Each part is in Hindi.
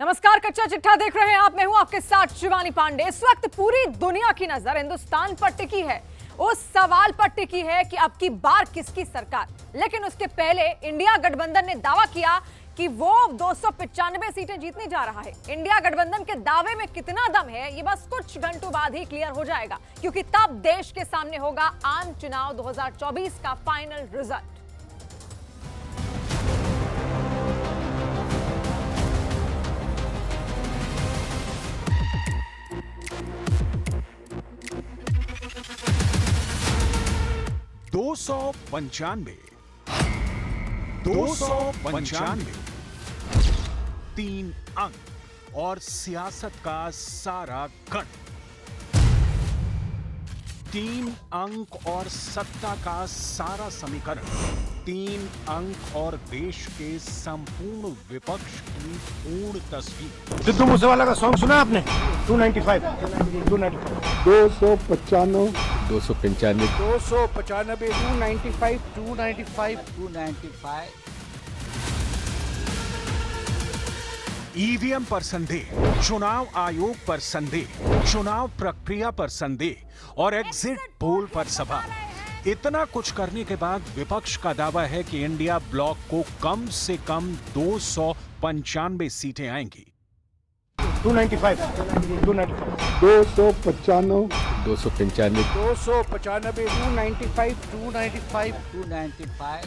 नमस्कार, कच्चा चिट्ठा देख रहे हैं आप। मैं हूं आपके साथ शिवानी पांडे। इस वक्त पूरी दुनिया की नजर हिंदुस्तान पर टिकी है, उस सवाल पर टिकी है कि अब की बार किसकी सरकार। लेकिन उसके पहले इंडिया गठबंधन ने दावा किया कि वो 295 सीटें जीतने जा रहा है। इंडिया गठबंधन के दावे में कितना दम है, ये बस कुछ घंटों बाद ही क्लियर हो जाएगा, क्योंकि तब देश के सामने होगा आम चुनाव 2024 का फाइनल रिजल्ट। दो सौ पंचानवे 3 अंक और सियासत का सारा गण। 3 अंक और सत्ता का सारा समीकरण। 3 अंक और देश के संपूर्ण विपक्ष की पूर्ण तस्वीर। सिद्धू मूसेवाला का सॉन्ग सुना आपने? 295 295 295 ईवीएम पर संदेह, चुनाव आयोग पर संदेह, चुनाव प्रक्रिया पर संदेह और एग्जिट पोल पर सवाल। इतना कुछ करने के बाद विपक्ष का दावा है कि इंडिया ब्लॉक को कम से कम 295 सीटें आएंगी। 295 295 295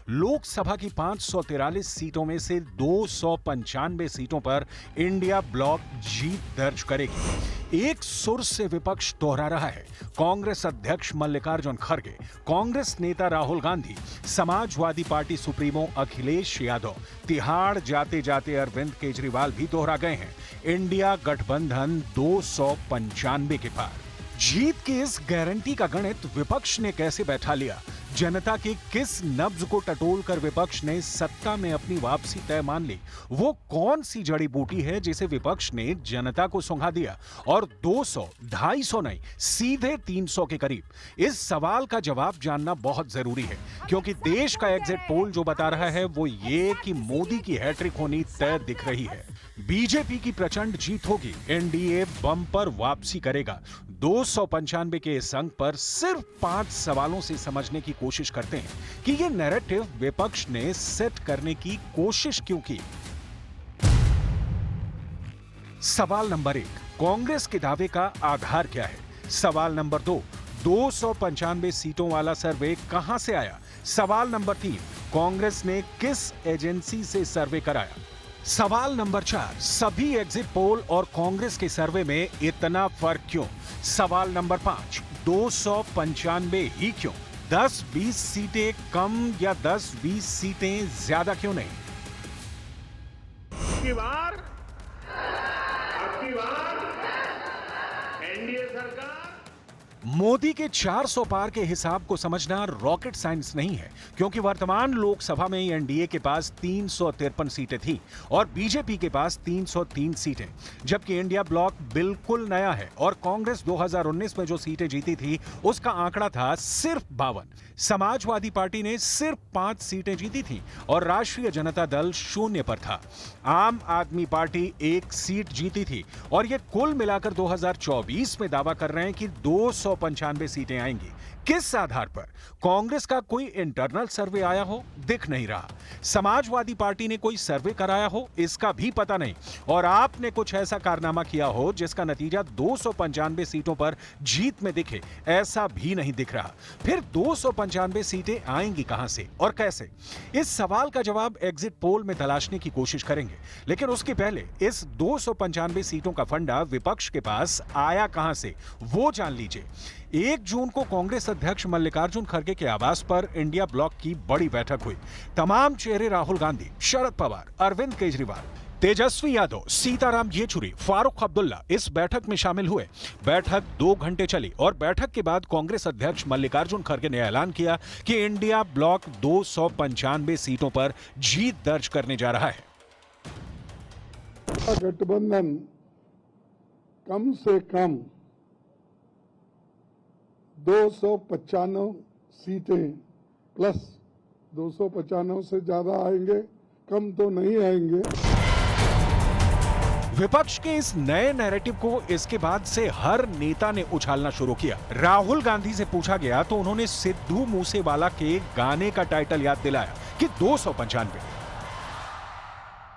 लोकसभा की 543 सीटों में से 295 सीटों पर इंडिया ब्लॉक जीत दर्ज करेगी। एक सुर से विपक्ष दोहरा रहा है। कांग्रेस अध्यक्ष मल्लिकार्जुन खड़गे, कांग्रेस नेता राहुल गांधी, समाजवादी पार्टी सुप्रीमो अखिलेश यादव, तिहाड़ जाते जाते अरविंद केजरीवाल भी दोहरा गए हैं। इंडिया गठबंधन 295 के पार। जीत की इस गारंटी का गणित विपक्ष ने कैसे बैठा लिया? जनता के किस नब्ज को टटोल कर विपक्ष ने सत्ता में अपनी वापसी तय मान ली? वो कौन सी जड़ी बूटी है जिसे विपक्ष ने जनता को सुंघा दिया और 200, 250 नहीं, सीधे 300 के करीब? इस सवाल का जवाब जानना बहुत जरूरी है, क्योंकि देश का एग्जिट पोल जो बता रहा है वो ये कि मोदी की हैट्रिक होनी तय दिख रही है। बीजेपी की प्रचंड जीत होगी, एनडीए बम्पर वापसी करेगा। 295 के इस अंक पर सिर्फ 5 सवालों से समझने की कोशिश करते हैं कि ये नैरेटिव विपक्ष ने सेट करने की कोशिश क्यों की। सवाल नंबर 1, कांग्रेस के दावे का आधार क्या है? सवाल नंबर 2, 295 सीटों वाला सर्वे कहां से आया? सवाल नंबर 3, कांग्रेस ने किस एजेंसी से सर्वे कराया? सवाल नंबर 4, सभी एग्जिट पोल और कांग्रेस के सर्वे में इतना फर्क क्यों? सवाल नंबर 5, 295 ही क्यों? 10-20 सीटें कम या 10-20 सीटें ज्यादा क्यों नहीं? अब की बार एनडीए सरकार। मोदी के 400 पार के हिसाब को समझना रॉकेट साइंस नहीं है, क्योंकि वर्तमान लोकसभा में एनडीए के पास 353 सीटें थी और बीजेपी के पास 303 सीटें, जबकि इंडिया ब्लॉक बिल्कुल नया है और कांग्रेस 2019 में जो सीटें जीती थी उसका आंकड़ा था सिर्फ 52। समाजवादी पार्टी ने सिर्फ 5 सीटें जीती थी और राष्ट्रीय जनता दल 0 पर था। आम आदमी पार्टी 1 सीट जीती थी और यह कुल मिलाकर 2024 में दावा कर रहे हैं कि 295 सीटें आएंगी। किस आधार पर? कांग्रेस का कोई इंटरनल सर्वे आया हो? दिख नहीं रहा। समाजवादी पार्टी ने कोई सर्वे कराया हो? इसका भी पता नहीं। और आपने कुछ ऐसा कारनामा किया हो जिसका नतीजा 295 सीटों पर जीत में दिखे, ऐसा भी नहीं दिख रहा। फिर 295 सीटें आएंगी कहां से और कैसे? इस सवाल का जवाब एग्जिट पोल में तलाशने की कोशिश करेंगे, लेकिन उसके पहले इस 295 सीटों का फंडा विपक्ष के पास आया कहां से, वो जान लीजिए। 1 जून को कांग्रेस अध्यक्ष मल्लिकार्जुन खड़गे के आवास पर इंडिया ब्लॉक की बड़ी बैठक हुई। तमाम चेहरे राहुल गांधी, शरद पवार, अरविंद केजरीवाल, तेजस्वी यादव, सीताराम येचुरी, फारूक अब्दुल्ला इस बैठक में शामिल हुए। बैठक 2 घंटे चली और बैठक के बाद कांग्रेस अध्यक्ष मल्लिकार्जुन खड़गे ने ऐलान किया कि इंडिया ब्लॉक 295 सीटों पर जीत दर्ज करने जा रहा है। गठबंधन कम से कम 295 सीटें प्लस 295 से ज्यादा आएंगे, कम तो नहीं आएंगे। विपक्ष के इस नए नैरेटिव को इसके बाद से हर नेता ने उछालना शुरू किया। राहुल गांधी से पूछा गया तो उन्होंने सिद्धू मूसेवाला के गाने का टाइटल याद दिलाया कि 295।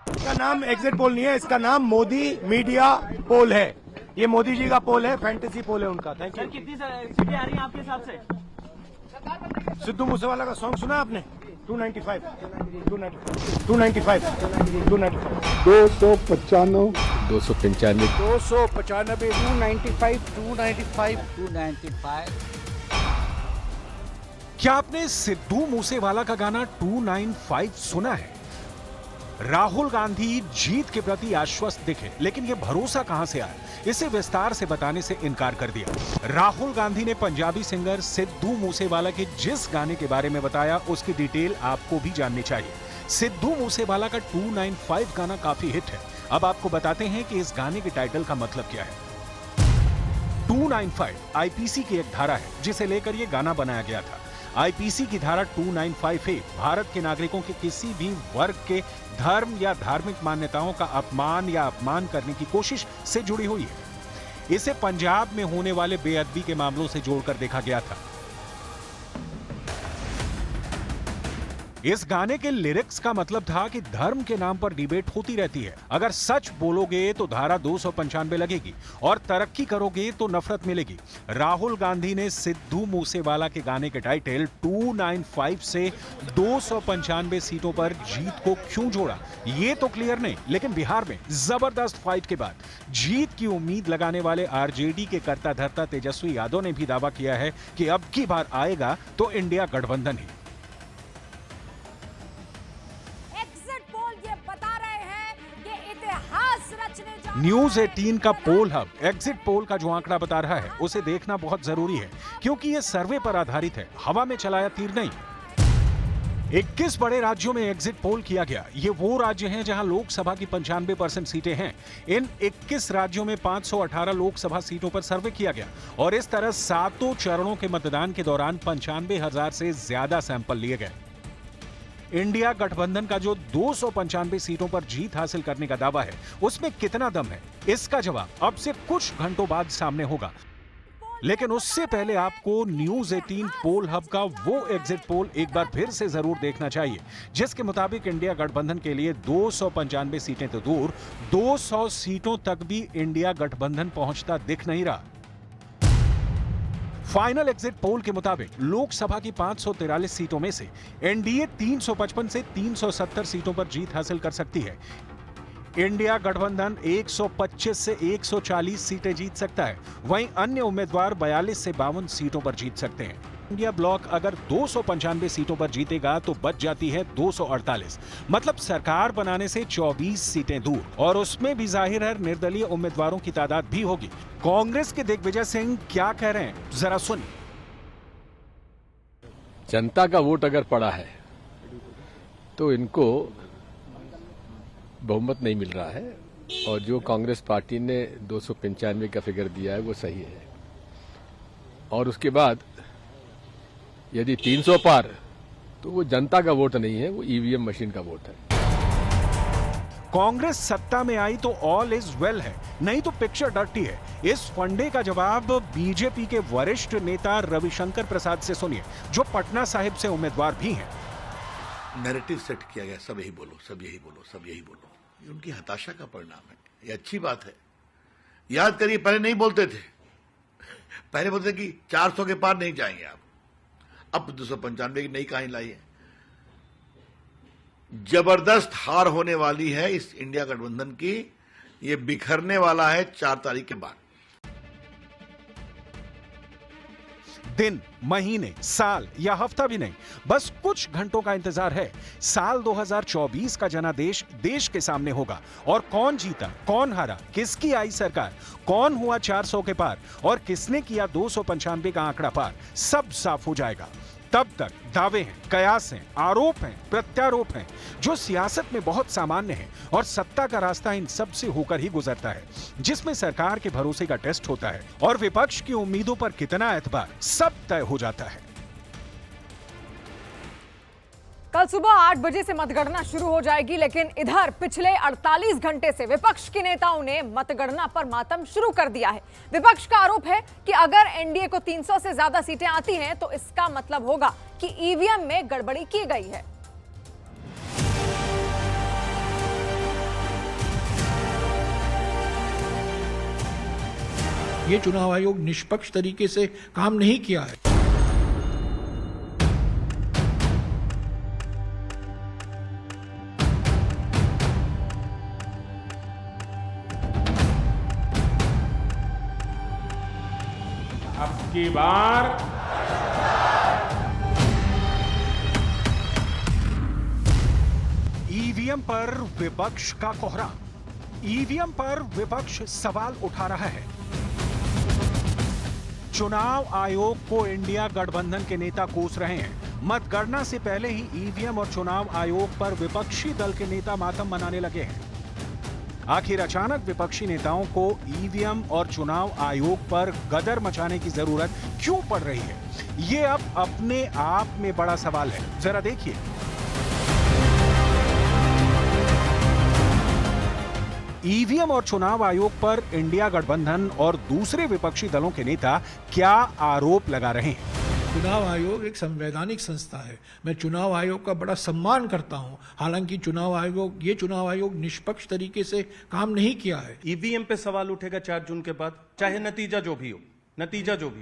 इसका नाम एग्जिट पोल नहीं है, इसका नाम मोदी मीडिया पोल है। ये मोदी जी का पोल है, फैंटेसी पोल है उनका। Thank you. कितनी सीटें आ रही हैं आपके हिसाब से? सिद्धू मूसेवाला का सॉन्ग सुना आपने? 295 295 295 295 295 295 295 295 क्या आपने सिद्धू मूसेवाला का गाना 295 सुना है? राहुल गांधी जीत के प्रति आश्वस्त दिखे, लेकिन यह भरोसा कहां से आया, इसे विस्तार से बताने से इनकार कर दिया। राहुल गांधी ने पंजाबी सिंगर सिद्धू मूसेवाला के जिस गाने के बारे में बताया, उसकी डिटेल आपको भी जाननी चाहिए। सिद्धू मूसेवाला का 295 गाना काफी हिट है। अब आपको बताते हैं कि इस गाने के टाइटल का मतलब क्या है। 295 आईपीसी की एक धारा है जिसे लेकर यह गाना बनाया गया था। आईपीसी की धारा 295A भारत के नागरिकों के किसी भी वर्ग के धर्म या धार्मिक मान्यताओं का अपमान करने की कोशिश से जुड़ी हुई है। इसे पंजाब में होने वाले बेअदबी के मामलों से जोड़कर देखा गया था। इस गाने के लिरिक्स का मतलब था कि धर्म के नाम पर डिबेट होती रहती है। अगर सच बोलोगे तो धारा 295 लगेगी और तरक्की करोगे तो नफरत मिलेगी। राहुल गांधी ने सिद्धू मूसेवाला के गाने के टाइटल 295 से 295 सीटों पर जीत को क्यों जोड़ा, ये तो क्लियर नहीं, लेकिन बिहार में जबरदस्त फाइट के बाद जीत की उम्मीद लगाने वाले आरजेडी के कर्ता धर्ता तेजस्वी यादव ने भी दावा किया है कि अब की बार आएगा तो इंडिया गठबंधन ही। न्यूज 18 का पोल हब एग्जिट पोल का जो आंकड़ा बता रहा है उसे देखना बहुत जरूरी है, क्योंकि यह सर्वे पर आधारित है, हवा में चलाया तीर नहीं। 21 बड़े राज्यों में एग्जिट पोल किया गया। ये वो राज्य हैं जहां लोकसभा की 95% सीटें हैं। इन 21 राज्यों में 518 लोकसभा सीटों पर सर्वे किया गया और इस तरह 7 चरणों के मतदान के दौरान 95,000 से ज्यादा सैंपल लिए गए। इंडिया गठबंधन का जो 295 सीटों पर जीत हासिल करने का दावा है, उसमें कितना दम है, इसका जवाब अब से कुछ घंटों बाद सामने होगा। लेकिन उससे पहले आपको न्यूज 18 पोल हब का वो एग्जिट पोल एक बार फिर से जरूर देखना चाहिए, जिसके मुताबिक इंडिया गठबंधन के लिए 295 सीटें तो दूर, 200 सीटों तक भी इंडिया गठबंधन पहुंचता दिख नहीं रहा। फाइनल एग्जिट पोल के मुताबिक लोकसभा की 543 सीटों में से एनडीए 355 से 370 सीटों पर जीत हासिल कर सकती है। इंडिया गठबंधन 125 से 140 सीटें जीत सकता है। वहीं अन्य उम्मीदवार 42 से 52 सीटों पर जीत सकते हैं। इंडिया ब्लॉक अगर 295 सीटों पर जीतेगा तो बच जाती है 248, मतलब सरकार बनाने से 24 सीटें दूर, और उसमें भी जाहिर है निर्दलीय उम्मीदवारों की तादाद भी होगी। कांग्रेस के दिग्विजय सिंह क्या कह रहे हैं, जरा सुनिए। जनता का वोट अगर पड़ा है तो इनको बहुमत नहीं मिल रहा है, और जो कांग्रेस पार्टी ने 295 का फिगर दिया है वो सही है। और उसके बाद यदि 300 पार, तो वो जनता का वोट नहीं है, वो ईवीएम मशीन का वोट है। कांग्रेस सत्ता में आई तो ऑल इज वेल है, नहीं तो पिक्चर डर्टी है। इस फंडे का जवाब बीजेपी के वरिष्ठ नेता रविशंकर प्रसाद से सुनिए, जो पटना साहिब से उम्मीदवार भी हैं। नैरेटिव सेट किया गया, सब यही बोलो, सब यही बोलो, सब यही बोलो। ये उनकी हताशा का परिणाम है। ये अच्छी बात है। याद करिए, पहले नहीं बोलते थे, पहले बोलते कि 400 के पार नहीं जाएंगे आप, अब 295 की नई कहानी लाई है। जबरदस्त हार होने वाली है इस इंडिया गठबंधन की। ये बिखरने वाला है 4 तारीख के बाद। दिन, महीने, साल या हफ्ता भी नहीं, बस कुछ घंटों का इंतजार है। साल 2024 का जनादेश देश के सामने होगा, और कौन जीता, कौन हारा, किसकी आई सरकार, कौन हुआ 400 के पार और किसने किया 295 का आंकड़ा पार, सब साफ हो जाएगा। तब तक दावे हैं, कयास हैं, आरोप हैं, प्रत्यारोप हैं, जो सियासत में बहुत सामान्य है, और सत्ता का रास्ता इन सब से होकर ही गुजरता है, जिसमें सरकार के भरोसे का टेस्ट होता है और विपक्ष की उम्मीदों पर कितना एतबार, सब तय हो जाता है। कल सुबह 8 बजे से मतगणना शुरू हो जाएगी, लेकिन इधर पिछले 48 घंटे से विपक्ष के नेताओं ने मतगणना पर मातम शुरू कर दिया है। विपक्ष का आरोप है कि अगर एनडीए को 300 से ज्यादा सीटें आती हैं तो इसका मतलब होगा कि ईवीएम में गड़बड़ी की गई है। ये चुनाव आयोग निष्पक्ष तरीके से काम नहीं किया है। अब की बार ईवीएम पर विपक्ष का कोहरा। ईवीएम पर विपक्ष सवाल उठा रहा है। चुनाव आयोग को इंडिया गठबंधन के नेता कोस रहे हैं। मतगणना से पहले ही ईवीएम और चुनाव आयोग पर विपक्षी दल के नेता मातम मनाने लगे हैं। आखिर अचानक विपक्षी नेताओं को ईवीएम और चुनाव आयोग पर गदर मचाने की जरूरत क्यों पड़ रही है? ये अब अपने आप में बड़ा सवाल है। जरा देखिए। ईवीएम और चुनाव आयोग पर इंडिया गठबंधन और दूसरे विपक्षी दलों के नेता क्या आरोप लगा रहे हैं? चुनाव आयोग एक संवैधानिक संस्था है। मैं चुनाव आयोग का बड़ा सम्मान करता हूं। हालांकि ये चुनाव आयोग निष्पक्ष तरीके से काम नहीं किया है। ईवीएम पे सवाल उठेगा 4 जून के बाद, चाहे नतीजा जो भी हो।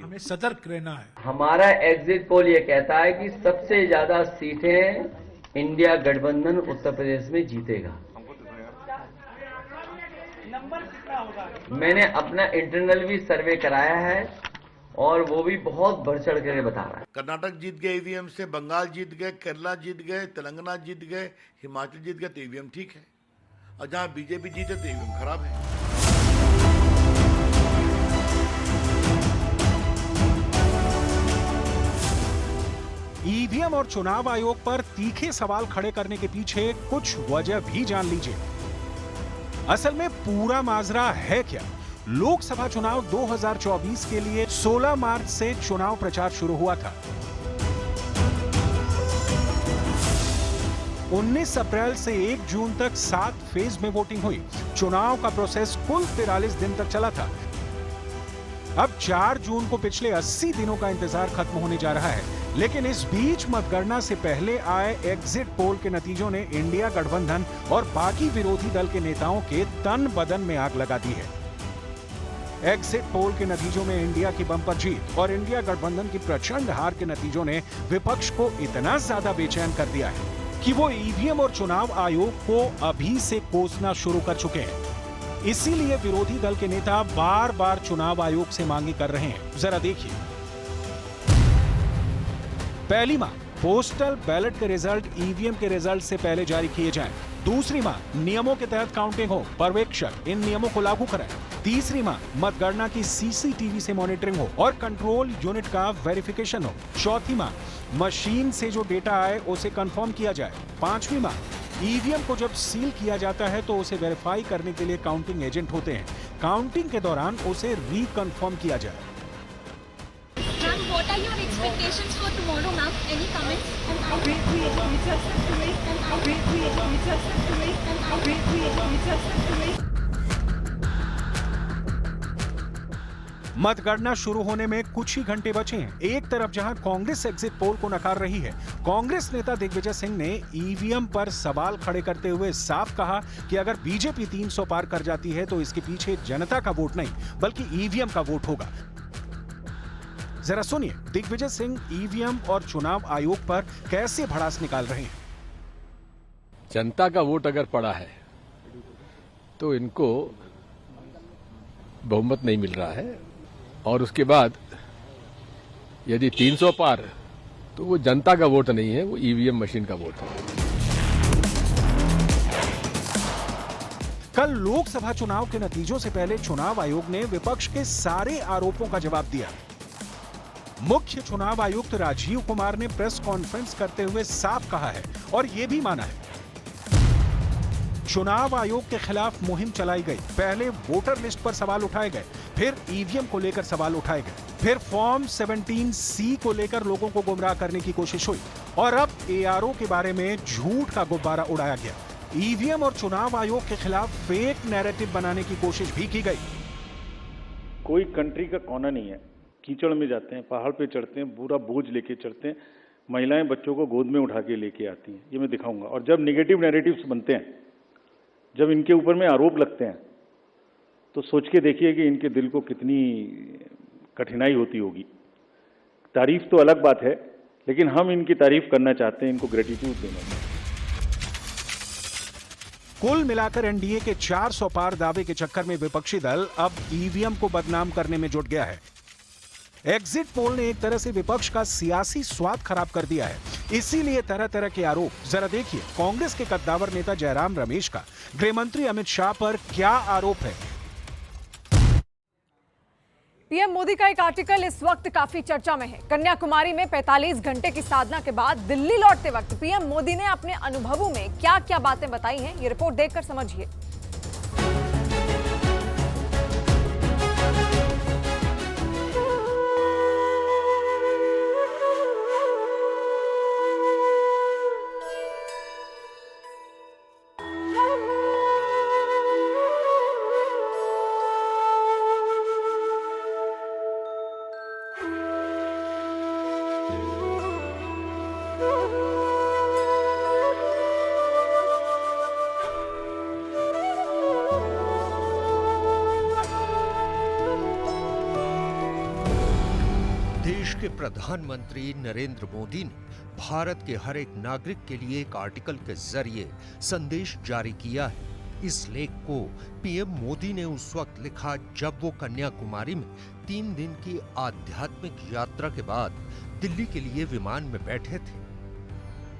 हमें सतर्क रहना है। हमारा एग्जिट पोल ये कहता है कि सबसे ज्यादा सीटें इंडिया गठबंधन उत्तर प्रदेश में जीतेगा। मैंने अपना इंटरनल भी सर्वे कराया है और वो भी बहुत बढ़ चढ़ कर बता रहा है। कर्नाटक जीत गए ईवीएम से, बंगाल जीत गए, केरला जीत गए, तेलंगाना जीत गए, हिमाचल जीत गए, तो ईवीएम ठीक है। और जहां बीजेपी जीते तो ईवीएम खराब है। ईवीएम और चुनाव आयोग पर तीखे सवाल खड़े करने के पीछे कुछ वजह भी जान लीजिए। असल में पूरा माजरा है क्या? लोकसभा चुनाव 2024 के लिए 16 मार्च से चुनाव प्रचार शुरू हुआ था। 19 अप्रैल से 1 जून तक 7 फेज में वोटिंग हुई। चुनाव का प्रोसेस कुल 43 दिन तक चला था। अब 4 जून को पिछले 80 दिनों का इंतजार खत्म होने जा रहा है, लेकिन इस बीच मतगणना से पहले आए एग्जिट पोल के नतीजों ने इंडिया गठबंधन और बाकी विरोधी दल के नेताओं के तन बदन में आग लगा दी है। एग्जिट पोल के नतीजों में इंडिया की बम्पर जीत और इंडिया गठबंधन की प्रचंड हार के नतीजों ने विपक्ष को इतना ज्यादा बेचैन कर दिया है कि वो ईवीएम और चुनाव आयोग को अभी से कोसना शुरू कर चुके हैं। इसीलिए विरोधी दल के नेता बार बार चुनाव आयोग से मांगे कर रहे हैं। जरा देखिए। पहली मांग, पोस्टल बैलेट के रिजल्ट ईवीएम के रिजल्ट से पहले जारी किए जाएं। दूसरी मांग, नियमों के तहत काउंटिंग हो, पर्यवेक्षक इन नियमों को लागू कराएं। तीसरी मांग, मतगणना की सीसीटीवी से मॉनिटरिंग हो और कंट्रोल यूनिट का वेरिफिकेशन हो। चौथी मांग, मशीन से जो डेटा आए उसे कंफर्म किया जाए। पांचवी मांग, ईवीएम को जब सील किया जाता है तो उसे वेरीफाई करने के लिए काउंटिंग एजेंट होते हैं। काउंटिंग के दौरान उसे रीकंफर्म किया जाए। What are your expectations for tomorrow, ma'am? Any comments? मतगणना शुरू होने में कुछ ही घंटे बचे हैं। एक तरफ जहां कांग्रेस एग्जिट पोल को नकार रही है, कांग्रेस नेता दिग्विजय सिंह ने ईवीएम पर सवाल खड़े करते हुए साफ कहा कि अगर बीजेपी 300 पार कर जाती है तो इसके पीछे जनता का वोट नहीं बल्कि ईवीएम का वोट होगा। जरा सुनिए दिग्विजय सिंह ईवीएम और चुनाव आयोग पर कैसे भड़ास निकाल रहे हैं। जनता का वोट अगर पड़ा है तो इनको बहुमत नहीं मिल रहा है, और उसके बाद यदि 300 पार तो वो जनता का वोट नहीं है, वो ईवीएम मशीन का वोट है। कल लोकसभा चुनाव के नतीजों से पहले चुनाव आयोग ने विपक्ष के सारे आरोपों का जवाब दिया। मुख्य चुनाव आयुक्त राजीव कुमार ने प्रेस कॉन्फ्रेंस करते हुए साफ कहा है और यह भी माना है चुनाव आयोग के खिलाफ मुहिम चलाई गई। पहले वोटर लिस्ट पर सवाल उठाए गए, फिर ईवीएम को लेकर सवाल उठाए गए, फिर फॉर्म 17C को लेकर लोगों को गुमराह करने की कोशिश हुई और अब एआरओ के बारे में झूठ का गुब्बारा उड़ाया गया। ईवीएम और चुनाव आयोग के खिलाफ फेक नैरेटिव बनाने की कोशिश भी की गई। कोई कंट्री का कोना नहीं है, कीचड़ में जाते हैं, पहाड़ पे चढ़ते हैं, पूरा बोझ लेके चढ़ते हैं, महिलाएं बच्चों को गोद में उठा के लेके आती हैं। ये मैं दिखाऊंगा। और जब नेगेटिव नैरेटिव्स बनते हैं, जब इनके ऊपर में आरोप लगते हैं, तो सोच के देखिए कि इनके दिल को कितनी कठिनाई होती होगी। तारीफ तो अलग बात है, लेकिन हम इनकी तारीफ करना चाहते हैं, इनको ग्रेटिट्यूड देना चाहते हैं। कुल मिलाकर एनडीए के 400 पार दावे के चक्कर में विपक्षी दल अब ईवीएम को बदनाम करने में जुट गया है। एग्जिट पोल ने एक तरह से विपक्ष का सियासी स्वाद खराब कर दिया है, इसीलिए तरह तरह के आरोप। जरा देखिए कांग्रेस के कद्दावर नेता जयराम रमेश का गृह मंत्री अमित शाह पर क्या आरोप है। पीएम मोदी का एक आर्टिकल इस वक्त काफी चर्चा में है। कन्याकुमारी में 45 घंटे की साधना के बाद दिल्ली लौटते वक्त पीएम मोदी ने अपने अनुभवों में क्या क्या बातें बताई हैं, ये रिपोर्ट देखकर समझिए। देश के प्रधानमंत्री नरेंद्र मोदी ने भारत के हर एक नागरिक के लिए एक आर्टिकल के जरिए संदेश जारी किया है। इस लेख को पीएम मोदी ने उस वक्त लिखा जब वो कन्याकुमारी में 3 दिन की आध्यात्मिक यात्रा के बाद दिल्ली के लिए विमान में बैठे थे।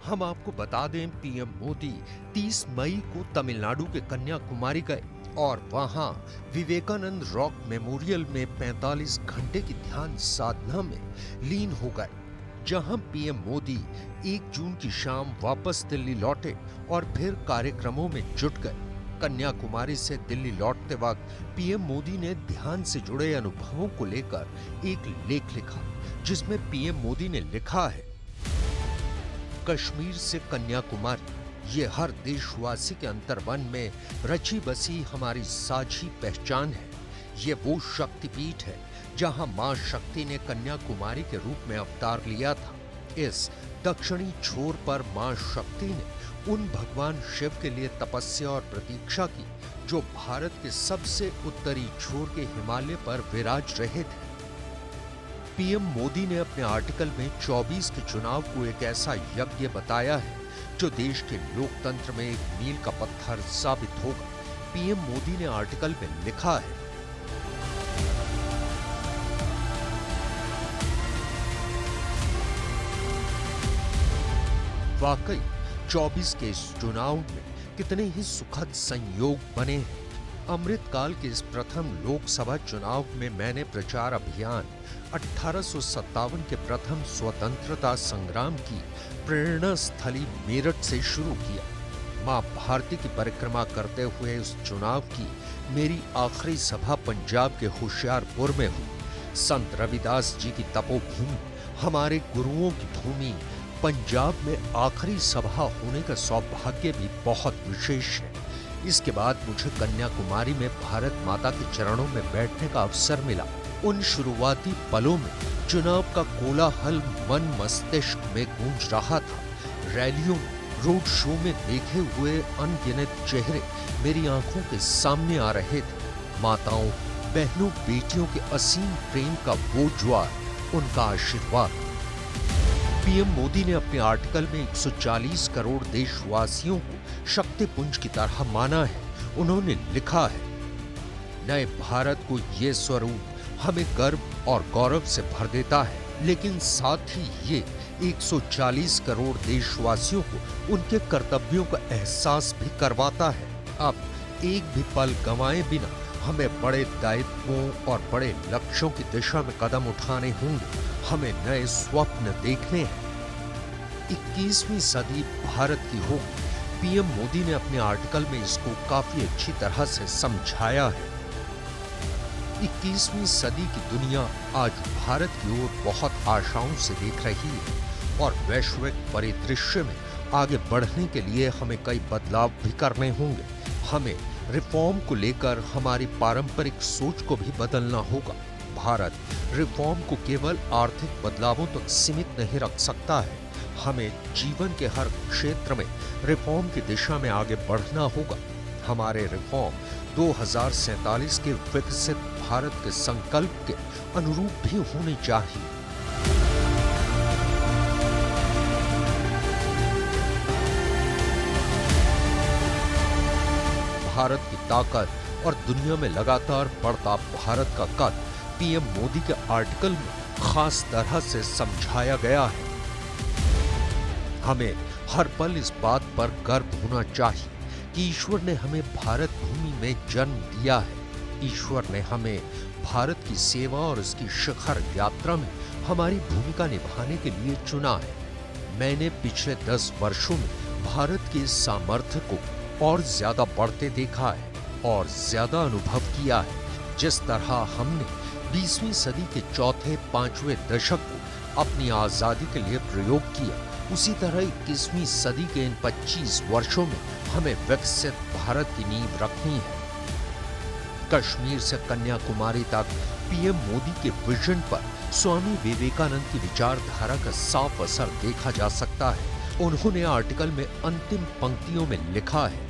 हम आपको बता दें, पीएम मोदी 30 मई को तमिलनाडु के कन्याकुमारी गए और वहां विवेकानंद रॉक मेमोरियल में 45 घंटे की ध्यान साधना में लीन हो गए, जहां पीएम मोदी 1 जून की शाम वापस दिल्ली लौटे और फिर कार्यक्रमों में जुट गए। कन्याकुमारी से दिल्ली लौटते वक्त पीएम मोदी ने ध्यान से जुड़े अनुभवों को लेकर एक लेख लिखा, जिसमें पीएम मोदी ने लिखा है, कश्मीर से कन्याकुमारी, ये हर देशवासी के अंतर्मन में रची बसी हमारी साझी पहचान है। ये वो शक्तिपीठ है जहां मां शक्ति ने कन्याकुमारी के रूप में अवतार लिया था। इस दक्षिणी छोर पर मां शक्ति ने उन भगवान शिव के लिए तपस्या और प्रतीक्षा की जो भारत के सबसे उत्तरी छोर के हिमालय पर विराज रहे थे। पीएम मोदी ने अपने आर्टिकल में 24 के चुनाव को एक ऐसा यज्ञ बताया है जो देश के लोकतंत्र में एक मील का पत्थर साबित होगा। पीएम मोदी ने आर्टिकल में लिखा है, वाकई 24 के इस चुनाव में कितने ही सुखद संयोग बने हैं। अमृतकाल के इस प्रथम लोकसभा चुनाव में मैंने प्रचार अभियान 1857 के प्रथम स्वतंत्रता संग्राम की प्रेरणा स्थली मेरठ से शुरू किया। मां भारती की परिक्रमा करते हुए उस चुनाव की मेरी आखिरी सभा पंजाब के होशियारपुर में हुई। संत रविदास जी की तपोभूमि, हमारे गुरुओं की भूमि पंजाब में आखिरी सभा होने का सौभाग्य भी बहुत विशेष है। इसके बाद मुझे कन्याकुमारी में भारत माता के चरणों में बैठने का अवसर मिला। उन शुरुआती पलों में चुनाव का कोलाहल मन मस्तिष्क में गूंज रहा था। रैलियों, रोड शो में देखे हुए अनगिनत चेहरे मेरी आंखों के सामने आ रहे थे। माताओं, बहनों, बेटियों के असीम प्रेम का वो ज्वार, उनका आशीर्वाद। पीएम मोदी ने अपने आर्टिकल में 140 करोड़ देशवासियों को शक्तिपुंज की तरह माना है। उन्होंने लिखा है, नए भारत को ये स्वरूप हमें गर्व और गौरव से भर देता है, लेकिन साथ ही ये 140 करोड़ देशवासियों को उनके कर्तव्यों का एहसास भी करवाता है। अब एक भी पल गंवाए बिना हमें बड़े दायित्वों और बड़े लक्ष्यों की दिशा में कदम उठाने होंगे। हमें नए स्वप्न देखने हैं। 21वीं सदी भारत की होगी। पीएम मोदी ने अपने आर्टिकल में इसको काफी अच्छी तरह से समझाया है। 21वीं सदी की दुनिया आज भारत की ओर बहुत आशाओं से देख रही है। और वैश्विक परिदृश्य में आगे बढ़ने के लिए हमें कई बदलाव भी करने होंगे। हमें रिफॉर्म को लेकर हमारी पारंपरिक सोच को भी बदलना होगा। भारत रिफॉर्म को केवल आर्थिक बदलावों तक सीमित नहीं रख सकता है। हमें जीवन के हर क्षेत्र में रिफॉर्म की दिशा में आगे बढ़ना होगा। हमारे रिफॉर्म 2047 के विकसित भारत के संकल्प के अनुरूप भी होने चाहिए। भारत की ताकत और दुनिया में लगातार बढ़ता भारत का कद पीएम मोदी के आर्टिकल में खास तरह से समझाया गया है। हमें हर पल इस बात पर गर्व होना चाहिए कि ईश्वर ने हमें भारत भूमि में जन्म दिया है। ईश्वर ने हमें भारत की सेवा और इसकी शिखर यात्रा में हमारी भूमिका निभाने के लिए चुना है। मैंने पिछले 10 वर्षों में भारत के इस सामर्थ्य को और ज्यादा बढ़ते देखा है और ज्यादा अनुभव किया है। जिस तरह हमने 20वीं सदी के चौथे 5वें दशक को अपनी आजादी के लिए प्रयोग किया, उसी तरह 21वीं सदी के इन 25 वर्षों में हमें विकसित भारत की नींव रखनी है। कश्मीर से कन्याकुमारी तक पीएम मोदी के विजन पर स्वामी विवेकानंद की विचारधारा का साफ असर देखा जा सकता है। उन्होंने आर्टिकल में अंतिम पंक्तियों में लिखा है,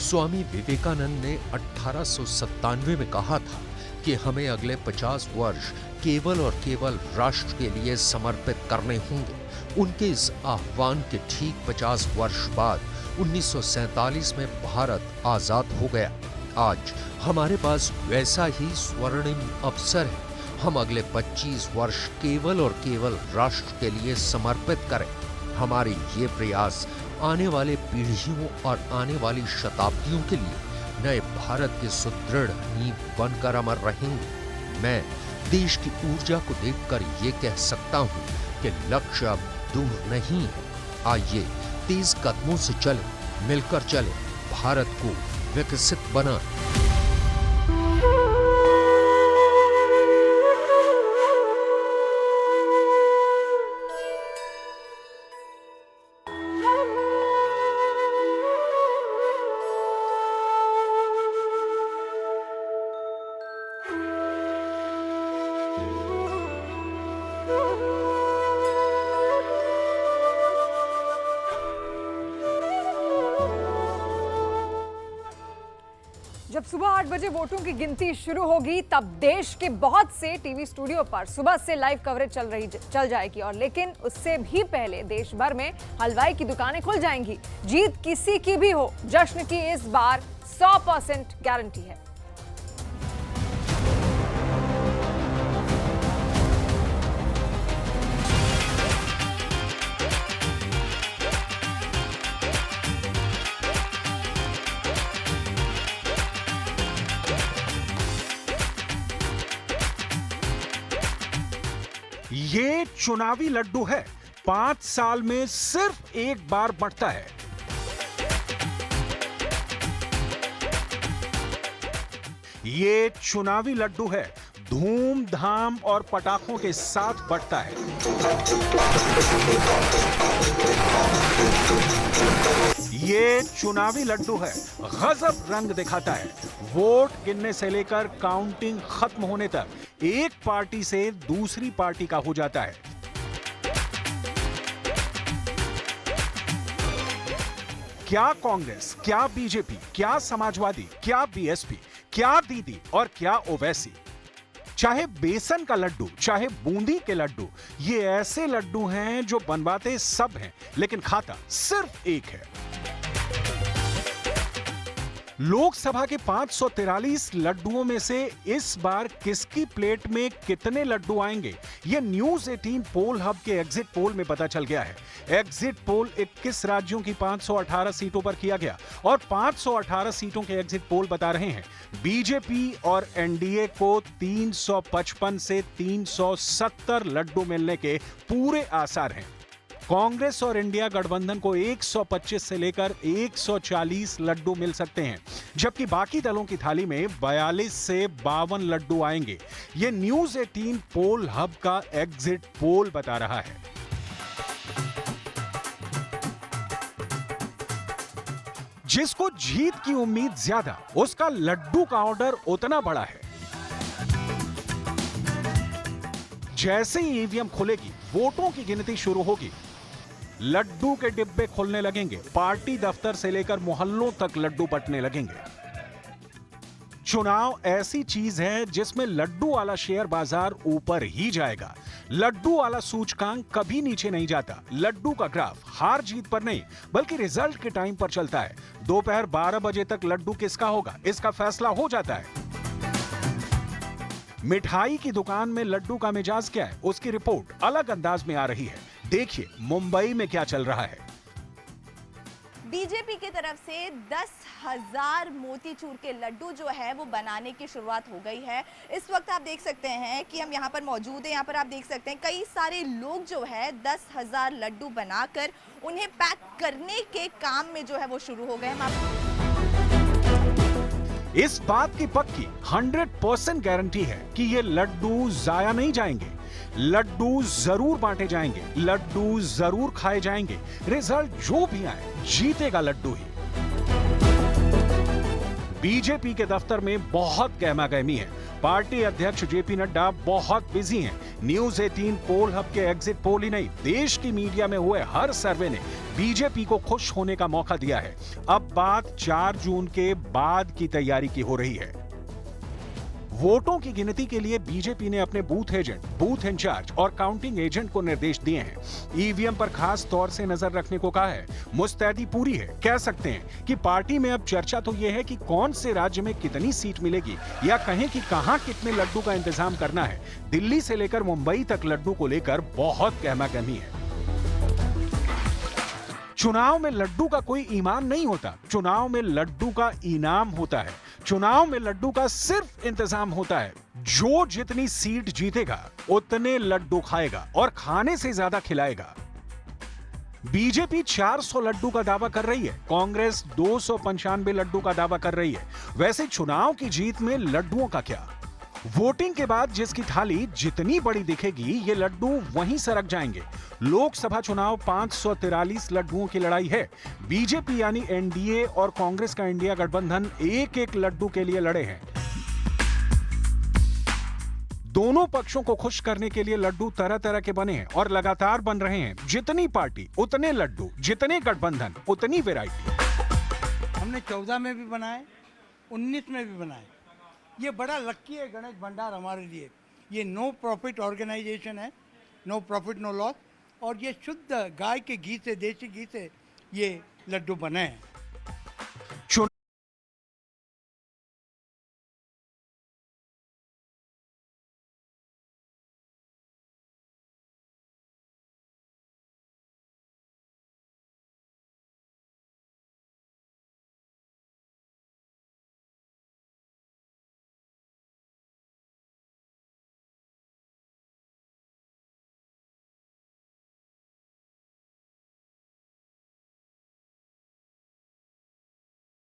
स्वामी विवेकानंद ने 1897 में कहा था कि हमें अगले 50 वर्ष केवल और केवल राष्ट्र के लिए समर्पित करने होंगे। उनके इस आह्वान के ठीक 50 वर्ष बाद 1947 में भारत आजाद हो गया। आज हमारे पास वैसा ही स्वर्णिम अवसर है। हम अगले 25 वर्ष केवल और केवल राष्ट्र के लिए समर्पित करें। हमारे ये प्रयास आने वाले पीढ़ियों और आने वाली शताब्दियों के लिए नए भारत के सुदृढ़ नींव बनकर अमर रहेंगे। मैं देश की ऊर्जा को देखकर ये कह सकता हूँ कि लक्ष्य अब दूर नहीं है। आइए तेज कदमों से चलें, मिलकर चलें, भारत को विकसित बनाएं। जब सुबह 8 बजे वोटों की गिनती शुरू होगी तब देश के बहुत से टीवी स्टूडियो पर सुबह से लाइव कवरेज चल जाएगी और लेकिन उससे भी पहले देश भर में हलवाई की दुकानें खुल जाएंगी। जीत किसी की भी हो, जश्न की इस बार 100% गारंटी है। ये चुनावी लड्डू है, 5 साल में सिर्फ एक बार बढ़ता है। ये चुनावी लड्डू है, धूमधाम और पटाखों के साथ बढ़ता है। ये चुनावी लड्डू है, गजब रंग दिखाता है। वोट गिनने से लेकर काउंटिंग खत्म होने तक एक पार्टी से दूसरी पार्टी का हो जाता है। क्या कांग्रेस, क्या बीजेपी, क्या समाजवादी, क्या बीएसपी, क्या दीदी और क्या ओवैसी, चाहे बेसन का लड्डू, चाहे बूंदी के लड्डू, ये ऐसे लड्डू हैं जो बनवाते सब हैं लेकिन खाता सिर्फ एक है। लोकसभा के 543 लड्डुओं में से इस बार किसकी प्लेट में कितने लड्डू आएंगे, यह न्यूज 18 पोल हब के एग्जिट पोल में पता चल गया है। एग्जिट पोल 21 राज्यों की 518 सीटों पर किया गया और 518 सीटों के एग्जिट पोल बता रहे हैं बीजेपी और एनडीए को 355 से 370 लड्डू मिलने के पूरे आसार हैं। कांग्रेस और इंडिया गठबंधन को 125 से लेकर 140 लड्डू मिल सकते हैं, जबकि बाकी दलों की थाली में 42 से 52 लड्डू आएंगे। यह न्यूज 18 पोल हब का एग्जिट पोल बता रहा है। जिसको जीत की उम्मीद ज्यादा, उसका लड्डू का ऑर्डर उतना बड़ा है। जैसे ही ईवीएम खुलेगी, वोटों की गिनती शुरू होगी, लड्डू के डिब्बे खुलने लगेंगे, पार्टी दफ्तर से लेकर मोहल्लों तक लड्डू बंटने लगेंगे। चुनाव ऐसी चीज है जिसमें लड्डू वाला शेयर बाजार ऊपर ही जाएगा। लड्डू वाला सूचकांक कभी नीचे नहीं जाता। लड्डू का ग्राफ हार जीत पर नहीं, बल्कि रिजल्ट के टाइम पर चलता है। दोपहर 12 बजे तक लड्डू किसका होगा, इसका फैसला हो जाता है। मिठाई की दुकान में लड्डू का मिजाज क्या है, उसकी रिपोर्ट अलग अंदाज में आ रही है। देखिए मुंबई में क्या चल रहा है। बीजेपी की तरफ से 10,000 मोतीचूर के लड्डू जो है वो बनाने की शुरुआत हो गई है। इस वक्त आप देख सकते हैं कि हम यहाँ पर मौजूद हैं। यहाँ पर आप देख सकते हैं कई सारे लोग जो है 10,000 लड्डू बनाकर उन्हें पैक करने के काम में जो है वो शुरू हो गए। इस बात की पक्की 100% गारंटी है कि ये लड्डू जाया नहीं जाएंगे। लड्डू जरूर बांटे जाएंगे, लड्डू जरूर खाए जाएंगे। रिजल्ट जो भी आए, जीतेगा लड्डू ही। बीजेपी के दफ्तर में बहुत गहमागहमी है। पार्टी अध्यक्ष जेपी नड्डा बहुत बिजी हैं। न्यूज 18 पोल हब के एग्जिट पोल ही नहीं, देश की मीडिया में हुए हर सर्वे ने बीजेपी को खुश होने का मौका दिया है। अब बात 4 जून के बाद की तैयारी की हो रही है। वोटों की गिनती के लिए बीजेपी ने अपने बूथ एजेंट, बूथ इंचार्ज और काउंटिंग एजेंट को निर्देश दिए हैं। ईवीएम पर खास तौर से नजर रखने को कहा है। मुस्तैदी पूरी है। कह सकते हैं कि पार्टी में अब चर्चा तो यह है कि कौन से राज्य में कितनी सीट मिलेगी, या कहें कि कहां कितने लड्डू का इंतजाम करना है। दिल्ली से लेकर मुंबई तक लड्डू को लेकर बहुत गहमागहमी है। चुनाव में लड्डू का कोई ईमान नहीं होता, चुनाव में लड्डू का इनाम होता है। चुनाव में लड्डू का सिर्फ इंतजाम होता है। जो जितनी सीट जीतेगा उतने लड्डू खाएगा और खाने से ज्यादा खिलाएगा। बीजेपी 400 लड्डू का दावा कर रही है, कांग्रेस 295 लड्डू का दावा कर रही है। वैसे चुनाव की जीत में लड्डुओं का क्या? वोटिंग के बाद जिसकी थाली जितनी बड़ी दिखेगी, ये लड्डू वहीं सरक जाएंगे। लोकसभा चुनाव 543 लड्डुओं की लड़ाई है। बीजेपी यानी एनडीए और कांग्रेस का इंडिया गठबंधन एक एक लड्डू के लिए लड़े हैं। दोनों पक्षों को खुश करने के लिए लड्डू तरह तरह के बने हैं और लगातार बन रहे हैं। जितनी पार्टी उतने लड्डू, जितने गठबंधन उतनी वैरायटी। हमने 14 में भी बनाए, 19 में भी बनाए। ये बड़ा लक्की है गणेश भंडार हमारे लिए। ये नो प्रॉफिट ऑर्गेनाइजेशन है, नो प्रॉफिट नो लॉस, और ये शुद्ध गाय के घी से, देसी घी से ये लड्डू बने हैं।